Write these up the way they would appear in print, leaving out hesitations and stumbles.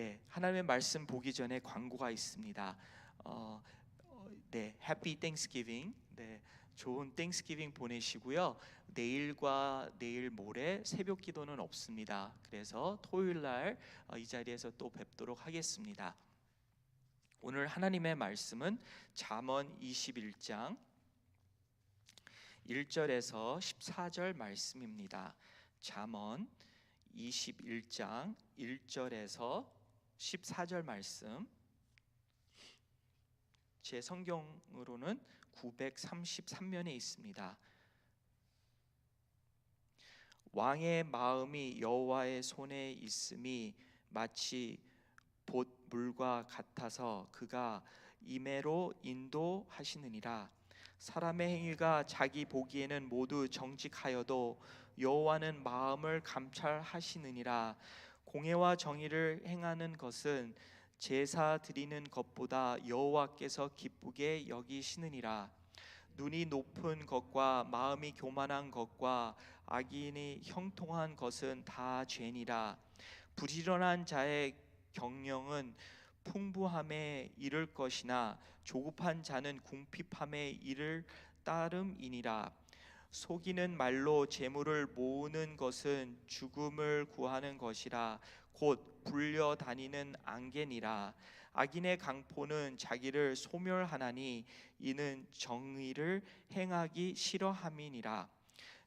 네, 하나님의 말씀 보기 전에 광고가 있습니다. 네, Happy Thanksgiving. 네, 좋은 땡스기빙 보내시고요. 내일과 내일 모레 새벽 기도는 없습니다. 그래서 토요일 날 이 자리에서 또 뵙도록 하겠습니다. 오늘 하나님의 말씀은 잠언 21장 1절에서 14절 말씀입니다. 잠언 21장 1절에서 14절 말씀, 제 성경으로는 933면에 있습니다. 왕의 마음이 여호와의 손에 있음이 마치 봇 물과 같아서 그가 임애로 인도하시느니라. 사람의 행위가 자기 보기에는 모두 정직하여도 여호와는 마음을 감찰하시느니라. 공의와 정의를 행하는 것은 제사 드리는 것보다 여호와께서 기쁘게 여기시느니라. 눈이 높은 것과 마음이 교만한 것과 악인이 형통한 것은 다 죄니라. 부지런한 자의 경영은 풍부함에 이를 것이나 조급한 자는 궁핍함에 이를 따름이니라. 속이는 말로 재물을 모으는 것은 죽음을 구하는 것이라 곧 불려 다니는 안개니라. 악인의 강포는 자기를 소멸하나니 이는 정의를 행하기 싫어함이니라.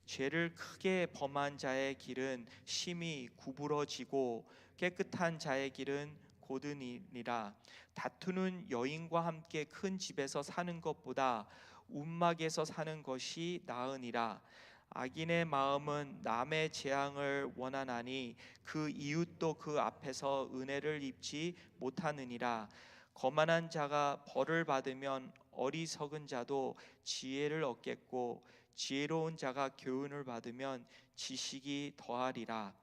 죄를 크게 범한 자의 길은 심히 구부러지고 깨끗한 자의 길은 고드니라. 다투는 여인과 함께 큰 집에서 사는 것보다 움막에서 사는 것이 나으니라. 악인의 마음은 남의 재앙을 원하나니 그 이웃도 그 앞에서 은혜를 입지 못하느니라. 거만한 자가 벌을 받으면 어리석은 자도 지혜를 얻겠고 지혜로운 자가 교훈을 받으면 지식이 더하리라.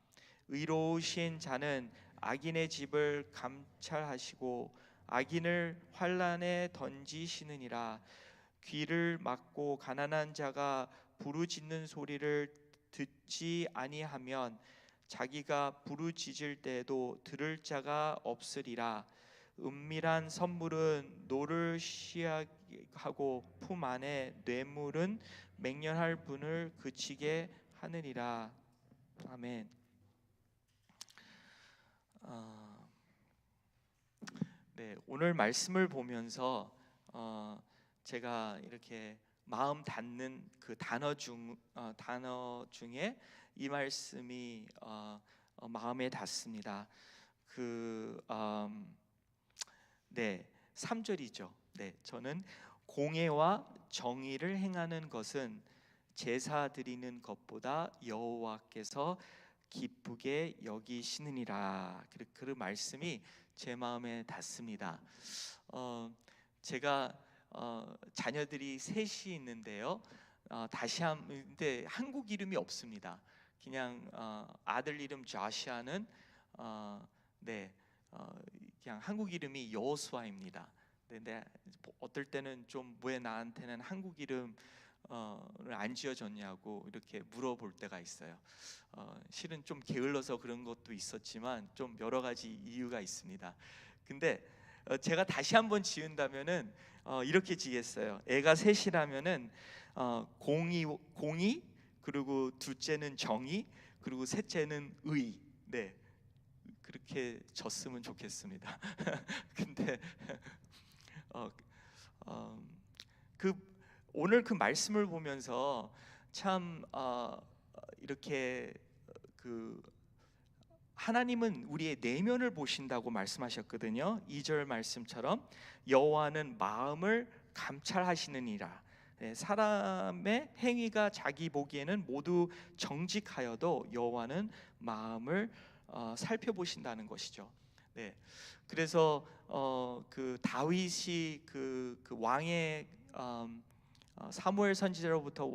의로우신 자는 악인의 집을 감찰하시고 악인을 환난에 던지시느니라. 귀를 막고 가난한 자가 부르짖는 소리를 듣지 아니하면 자기가 부르짖을 때에도 들을 자가 없으리라. 은밀한 선물은 노를 시하고 품 안에 뇌물은 맹렬할 분을 그치게 하느니라. 아멘. 네, 오늘 말씀을 보면서 제가 이렇게 마음 닿는 그 단어 중에 이 말씀이 마음에 닿습니다. 네, 3절이죠. 네, 저는 공의와 정의를 행하는 것은 제사 드리는 것보다 여호와께서 기쁘게 여기시느니라. 그 말씀이 제 마음에 닿습니다. 제가 자녀들이 셋이 있는데요. 근데 한국 이름이 없습니다. 그냥 아들 이름 자시아는 네, 그냥 한국 이름이 여호수아입니다. 근데 어떨 때는 좀 왜 나한테는 한국 이름을 안 지어줬냐고 이렇게 물어볼 때가 있어요. 실은 좀 게을러서 그런 것도 있었지만 좀 여러 가지 이유가 있습니다. 근데 제가 다시 한번 지은다면은 이렇게 지겠어요. 애가 셋이라면은 공의, 그리고 둘째는 정의, 그리고 셋째는 의. 네, 그렇게 졌으면 좋겠습니다. 근데 오늘 그 말씀을 보면서 참 이렇게 하나님은 우리의 내면을 보신다고 말씀하셨거든요. 2절 말씀처럼 여호와는 마음을 감찰하시느니라. 네, 사람의 행위가 자기 보기에는 모두 정직하여도 여호와는 마음을 살펴보신다는 것이죠. 네, 그래서 그 다윗이 그 왕의 사무엘 선지자로부터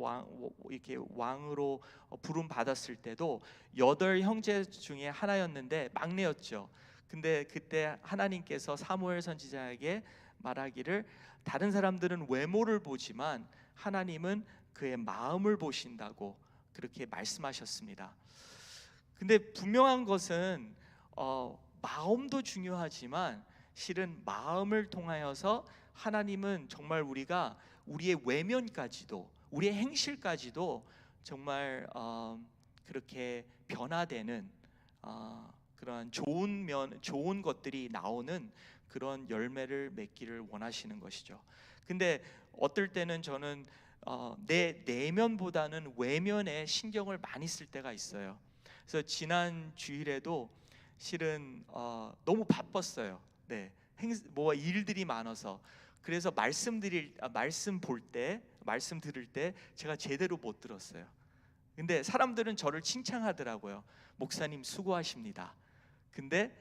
이렇게 왕으로 부름 받았을 때도 8 형제 중에 하나였는데 막내였죠. 근데 그때 하나님께서 사무엘 선지자에게 말하기를 다른 사람들은 외모를 보지만 하나님은 그의 마음을 보신다고 그렇게 말씀하셨습니다. 근데 분명한 것은 마음도 중요하지만 실은 마음을 통하여서 하나님은 정말 우리가 우리의 외면까지도, 우리의 행실까지도 정말 그렇게 변화되는 그러한 좋은 것들이 나오는 그런 열매를 맺기를 원하시는 것이죠. 근데 어떨 때는 저는 내 내면보다는 외면에 신경을 많이 쓸 때가 있어요. 그래서 지난 주일에도 실은 너무 바빴어요. 네, 뭐 일들이 많아서. 그래서 말씀 들을 때 제가 제대로 못 들었어요. 근데 사람들은 저를 칭찬하더라고요. 목사님 수고하십니다. 근데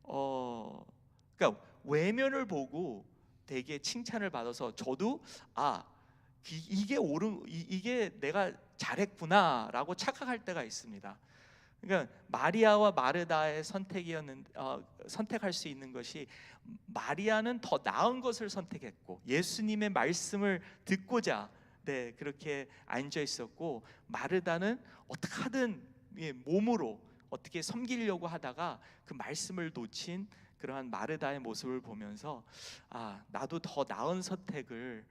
그러니까 외면을 보고 되게 칭찬을 받아서 저도 이게 내가 잘했구나라고 착각할 때가 있습니다. 그러니까 마리아와 마르다의 선택할 수 있는 것이, 마리아는 더 나은 것을 선택했고 예수님의 말씀을 듣고자 그렇게 앉아 있었고, 마르다는 어떻게 하든 몸으로 어떻게 섬기려고 하다가 그 말씀을 놓친 그러한 마르다의 모습을 보면서 나도 더 나은 선택을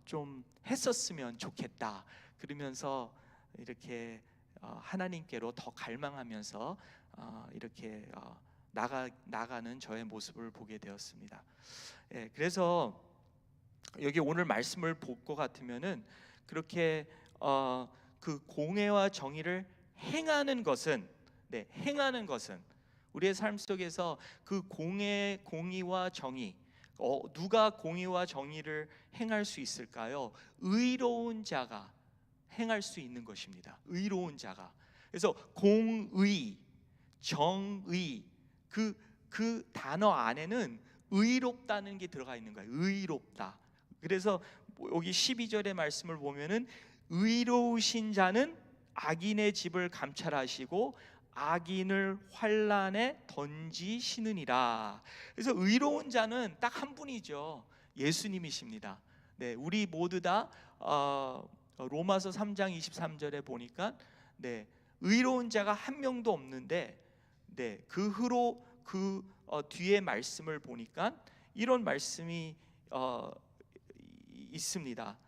좀 했었으면 좋겠다, 그러면서 이렇게 하나님께로 더 갈망하면서 이렇게 나가는 저의 모습을 보게 되었습니다. 그래서 여기 오늘 말씀을 볼 것 같으면은 그렇게 그 공의와 정의를 행하는 것은 우리의 삶 속에서 그 공의와 정의, 누가 공의와 정의를 행할 수 있을까요? 의로운 자가 행할 수 있는 것입니다. 의로운 자가. 그래서 공의, 정의, 그 단어 안에는 의롭다는 게 들어가 있는 거예요. 의롭다. 그래서 여기 12절의 말씀을 보면은 의로우신 자는 악인의 집을 감찰하시고 악인을 환난에 던지시느니라. 그래서 의로운 자는 딱 한 분이죠. 예수님이십니다. 네, 우리 모두 다 로마서 3장 23절에 보니까 의로운 자가 한 명도 없는데, 그 후로 뒤에 말씀을 보니까 이런 말씀이 있습니다.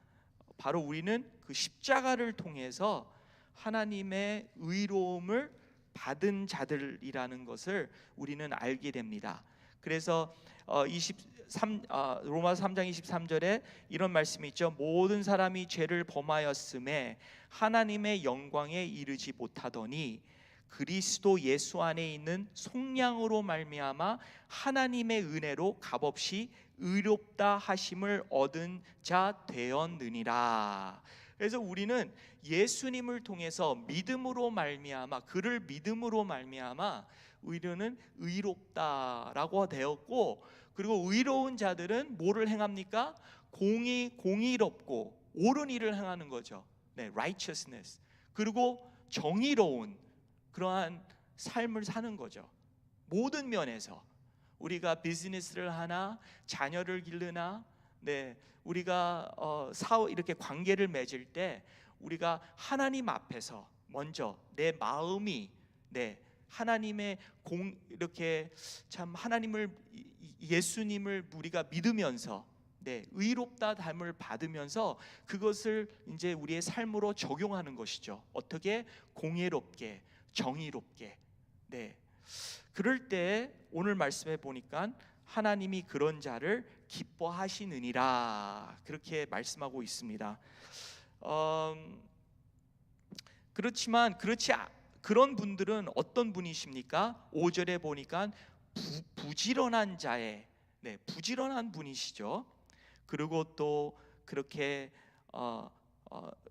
바로 우리는 그 십자가를 통해서 하나님의 의로움을 받은 자들이라는 것을 우리는 알게 됩니다. 그래서 로마서 3장 23절에 이런 말씀이 있죠. 모든 사람이 죄를 범하였음에 하나님의 영광에 이르지 못하더니 그리스도 예수 안에 있는 속량으로 말미암아 하나님의 은혜로 값없이 의롭다 하심을 얻은 자 되었느니라. 그래서 우리는 예수님을 통해서 믿음으로 말미암아, 그를 믿음으로 말미암아 우리는 의롭다라고 되었고, 그리고 의로운 자들은 뭐를 행합니까? 공의롭고 옳은 일을 행하는 거죠. righteousness. 그리고 정의로운 그러한 삶을 사는 거죠. 모든 면에서 우리가 비즈니스를 하나, 자녀를 기르나, 우리가 이렇게 관계를 맺을 때 우리가 하나님 앞에서 먼저 내 마음이 하나님의 이렇게 참 하나님을, 예수님을 우리가 믿으면서 의롭다 됨을 받으면서 그것을 이제 우리의 삶으로 적용하는 것이죠. 어떻게? 공의롭게, 정의롭게. 그럴 때 오늘 말씀해 보니까 하나님이 그런 자를 기뻐하시느니라, 그렇게 말씀하고 있습니다. 그렇지만 그런 분들은 어떤 분이십니까? 5절에 보니까 부지런한 자의 부지런한 분이시죠. 그리고 또 그렇게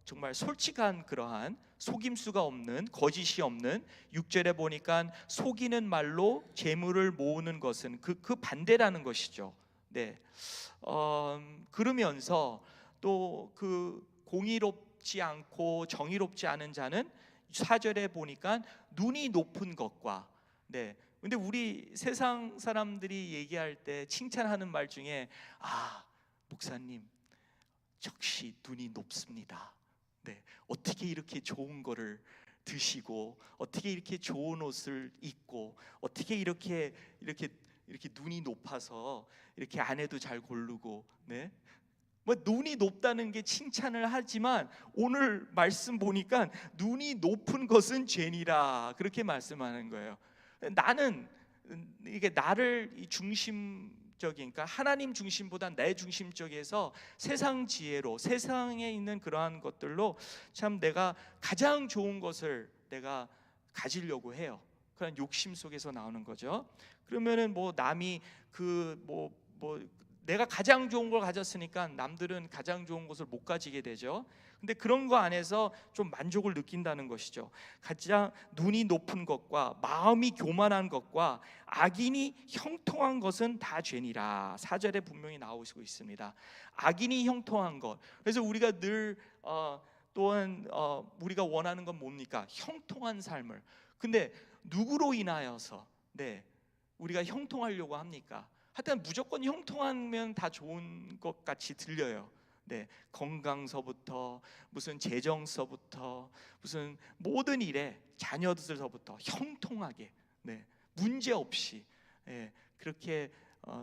정말 솔직한, 그러한 속임수가 없는, 거짓이 없는, 6절에 보니까 속이는 말로 재물을 모으는 것은 그 반대라는 것이죠. 그러면서 또 그 공의롭지 않고 정의롭지 않은 자는 4절에 보니까 눈이 높은 것과, 근데 우리 세상 사람들이 얘기할 때 칭찬하는 말 중에 목사님 역시 눈이 높습니다. 어떻게 이렇게 좋은 거를 드시고 어떻게 이렇게 좋은 옷을 입고 어떻게 이렇게 눈이 높아서 이렇게 아내도 잘 고르고, 네? 뭐 눈이 높다는 게 칭찬을 하지만 오늘 말씀 보니까 눈이 높은 것은 죄니라 그렇게 말씀하는 거예요. 나는 이게 나를 이 중심적인, 그러니까 하나님 중심보다 내 중심적에서 세상 지혜로 세상에 있는 그러한 것들로 참 내가 가장 좋은 것을 내가 가지려고 해요. 그런 욕심 속에서 나오는 거죠. 그러면은 뭐 남이 뭐 내가 가장 좋은 걸 가졌으니까 남들은 가장 좋은 것을 못 가지게 되죠. 근데 그런 거 안에서 좀 만족을 느낀다는 것이죠. 가장 눈이 높은 것과 마음이 교만한 것과 악인이 형통한 것은 다 죄니라. 4절에 분명히 나오고 있습니다. 악인이 형통한 것. 그래서 우리가 늘 또한 우리가 원하는 건 뭡니까? 형통한 삶을. 근데 누구로 인하여서 우리가 형통하려고 합니까? 하여튼 무조건 형통하면 다 좋은 것 같이 들려요. 건강서부터 무슨 재정서부터 무슨 모든 일에 자녀들서부터 형통하게, 문제 없이 그렇게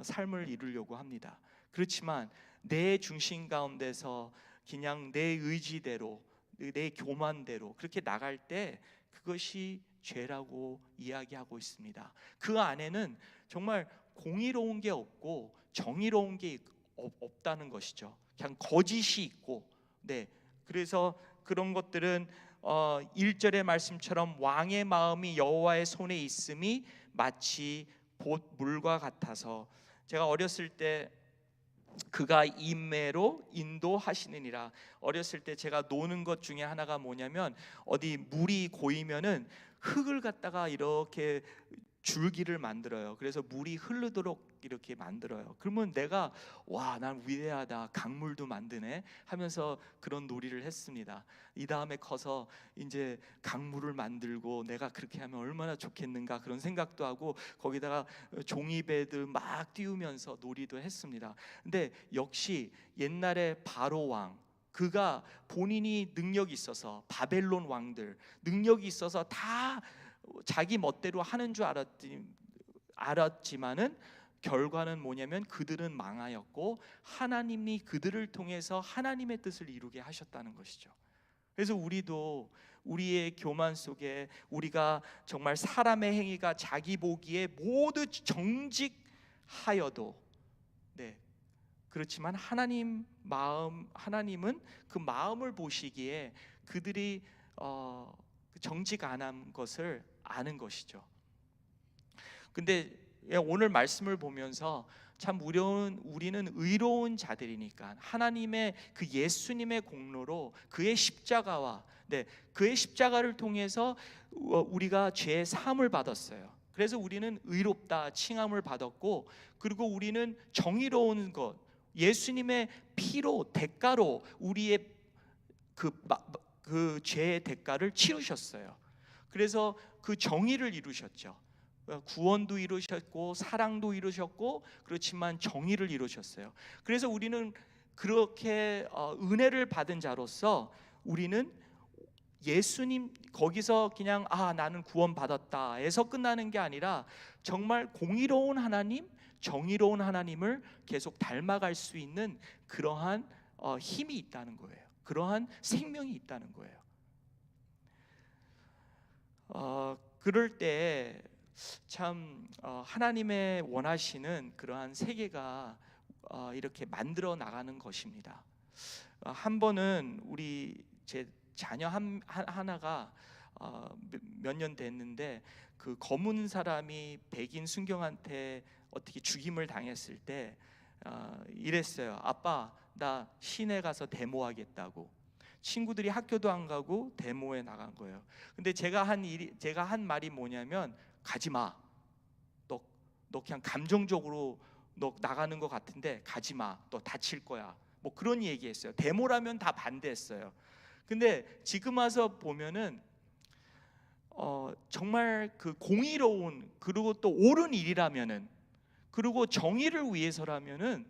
삶을 이루려고 합니다. 그렇지만 내 중심 가운데서 그냥 내 의지대로 내 교만대로 그렇게 나갈 때 그것이 죄라고 이야기하고 있습니다. 그 안에는 정말 공의로운 게 없고 정의로운 게 없다는 것이죠. 그냥 거짓이 있고, 그래서 그런 것들은 1절의 말씀처럼 왕의 마음이 여호와의 손에 있음이 마치 봇 물과 같아서, 제가 어렸을 때 그가 인매로 인도하시느니라. 어렸을 때 제가 노는 것 중에 하나가 뭐냐면 어디 물이 고이면은 흙을 갖다가 이렇게 줄기를 만들어요. 그래서 물이 흐르도록 이렇게 만들어요. 그러면 내가 와, 난 위대하다, 강물도 만드네 하면서 그런 놀이를 했습니다. 이 다음에 커서 이제 강물을 만들고 내가 그렇게 하면 얼마나 좋겠는가 그런 생각도 하고 거기다가 종이배들 막 띄우면서 놀이도 했습니다. 근데 역시 옛날에 바로 왕, 그가 본인이 능력이 있어서 바벨론 왕들 능력이 있어서 다 자기 멋대로 하는 줄 알았지만은 결과는 뭐냐면 그들은 망하였고 하나님이 그들을 통해서 하나님의 뜻을 이루게 하셨다는 것이죠. 그래서 우리도 우리의 교만 속에 우리가 정말 사람의 행위가 자기 보기에 모두 정직하여도 그렇지만 하나님은 그 마음을 보시기에 그들이 정직 안 한 것을 아는 것이죠. 근데 오늘 말씀을 보면서 참 우리는 의로운 자들이니까 하나님의 그 예수님의 공로로 그의 십자가와 그의 십자가를 통해서 우리가 죄의 사함을 받았어요. 그래서 우리는 의롭다 칭함을 받았고, 그리고 우리는 정의로운 것, 예수님의 피로 대가로 우리의 그 죄의 대가를 치르셨어요. 그래서 그 정의를 이루셨죠. 구원도 이루셨고 사랑도 이루셨고, 그렇지만 정의를 이루셨어요. 그래서 우리는 그렇게 은혜를 받은 자로서 우리는 예수님 거기서 그냥 나는 구원받았다 해서 끝나는 게 아니라 정말 공의로운 하나님, 정의로운 하나님을 계속 닮아갈 수 있는 그러한 힘이 있다는 거예요. 그러한 생명이 있다는 거예요. 그럴 때 참 하나님의 원하시는 그러한 세계가 이렇게 만들어 나가는 것입니다. 한 번은 우리 제 자녀 하나가 몇 년 됐는데 그 검은 사람이 백인 순경한테 어떻게 죽임을 당했을 때 이랬어요. 아빠, 나 시내 가서 데모하겠다고. 친구들이 학교도 안 가고 데모에 나간 거예요. 근데 제가 한 말이 뭐냐면 가지 마. 너 그냥 감정적으로 너 나가는 것 같은데 가지 마. 너 다칠 거야. 뭐 그런 얘기했어요. 데모라면 다 반대했어요. 근데 지금 와서 보면은 정말 그 공의로운 그리고 또 옳은 일이라면은, 그리고 정의를 위해서라면은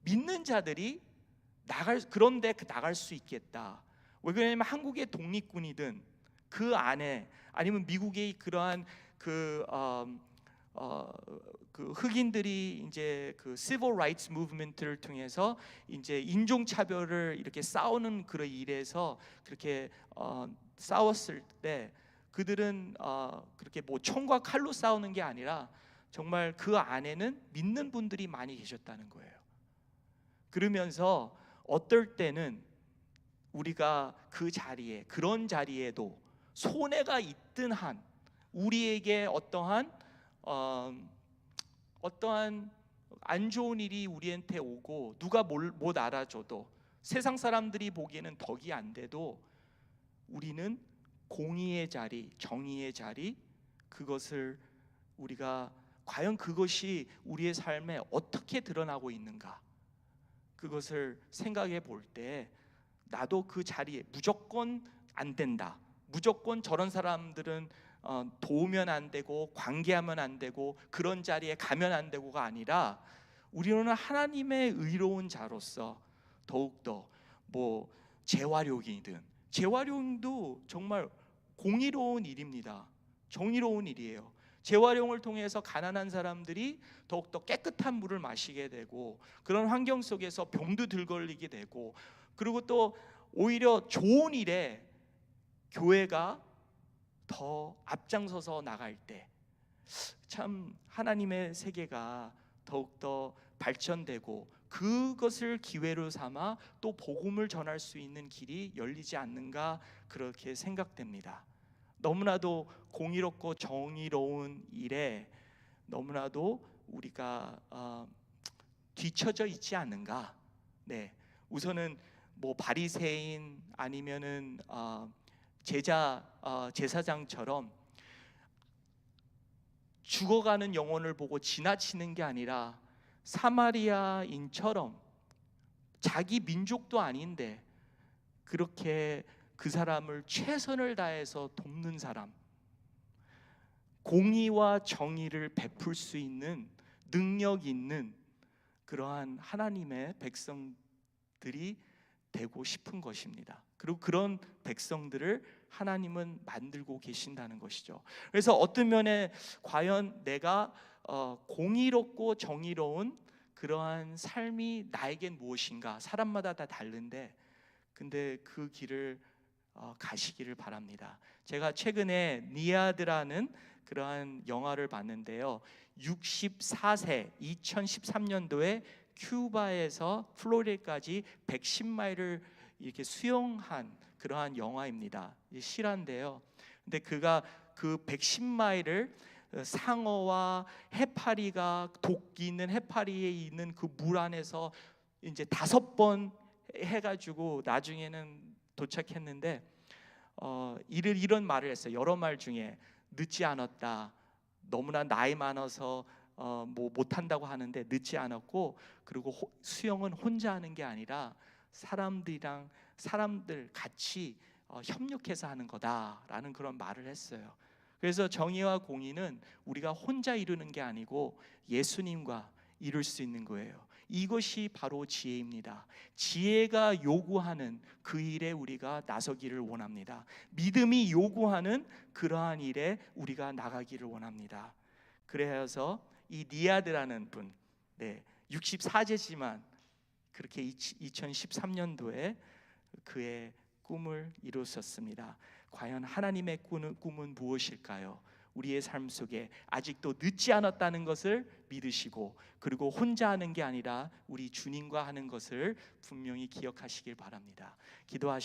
믿는 자들이 그런데 나갈 수 있겠다. 왜 그러냐면 한국의 독립군이든 그 안에, 아니면 미국의 그러한 그 흑인들이 이제 그 civil rights movement를 통해서 이제 인종 차별을 이렇게 싸우는 그런 일에서 그렇게 싸웠을 때, 그들은 그렇게 뭐 총과 칼로 싸우는 게 아니라 정말 그 안에는 믿는 분들이 많이 계셨다는 거예요. 그러면서 어떨 때는 우리가 그 자리에, 그런 자리에도 손해가 있든 한, 우리에게 어떠한 안 좋은 일이 우리한테 오고 누가 못 알아줘도, 세상 사람들이 보기에는 덕이 안 돼도, 우리는 공의의 자리, 정의의 자리, 그것을 우리가 과연 그것이 우리의 삶에 어떻게 드러나고 있는가, 그것을 생각해 볼 때 나도 그 자리에 무조건 안 된다, 무조건 저런 사람들은 도우면 안 되고 관계하면 안 되고 그런 자리에 가면 안 되고가 아니라, 우리는 하나님의 의로운 자로서 더욱더 뭐 재활용이든, 재활용도 정말 공의로운 일입니다. 정의로운 일이에요. 재활용을 통해서 가난한 사람들이 더욱더 깨끗한 물을 마시게 되고, 그런 환경 속에서 병도 들 걸리게 되고, 그리고 또 오히려 좋은 일에 교회가 더 앞장서서 나갈 때 참 하나님의 세계가 더욱더 발전되고, 그것을 기회로 삼아 또 복음을 전할 수 있는 길이 열리지 않는가, 그렇게 생각됩니다. 너무나도 공의롭고 정의로운 일에 너무나도 우리가 뒤처져 있지 않는가. 네, 우선은 뭐 바리새인 아니면은 제사장처럼 죽어가는 영혼을 보고 지나치는 게 아니라, 사마리아인처럼 자기 민족도 아닌데 그렇게 그 사람을 최선을 다해서 돕는 사람, 공의와 정의를 베풀 수 있는 능력 있는 그러한 하나님의 백성들이 되고 싶은 것입니다. 그리고 그런 백성들을 하나님은 만들고 계신다는 것이죠. 그래서 어떤 면에 과연 내가 공의롭고 정의로운 그러한 삶이 나에겐 무엇인가, 사람마다 다 다른데, 근데 그 길을 가시기를 바랍니다. 제가 최근에 니아드라는 그러한 영화를 봤는데요, 64세 2013년도에 큐바에서 플로리다까지 110마일을 이렇게 수영한 그러한 영화입니다. 실화인데요. 근데 그가 그 110마일을 상어와 해파리가, 독기 있는 해파리에 있는 그 물 안에서 이제 5번 해가지고 나중에는 도착했는데, 이런 말을 했어요. 여러 말 중에 늦지 않았다, 너무나 나이 많아서 뭐 못한다고 하는데 늦지 않았고, 그리고 수영은 혼자 하는 게 아니라 사람들 같이 협력해서 하는 거다라는 그런 말을 했어요. 그래서 정의와 공의는 우리가 혼자 이루는 게 아니고 예수님과 이룰 수 있는 거예요. 이것이 바로 지혜입니다. 지혜가 요구하는 그 일에 우리가 나서기를 원합니다. 믿음이 요구하는 그러한 일에 우리가 나가기를 원합니다. 그래서 이 니아드라는 분, 64세지만 그렇게 2013년도에 그의 꿈을 이루셨습니다. 과연 하나님의 꿈은 무엇일까요? 우리의 삶 속에 아직도 늦지 않았다는 것을 믿으시고, 그리고 혼자 하는 게 아니라 우리 주님과 하는 것을 분명히 기억하시길 바랍니다. 기도하시겠습니다.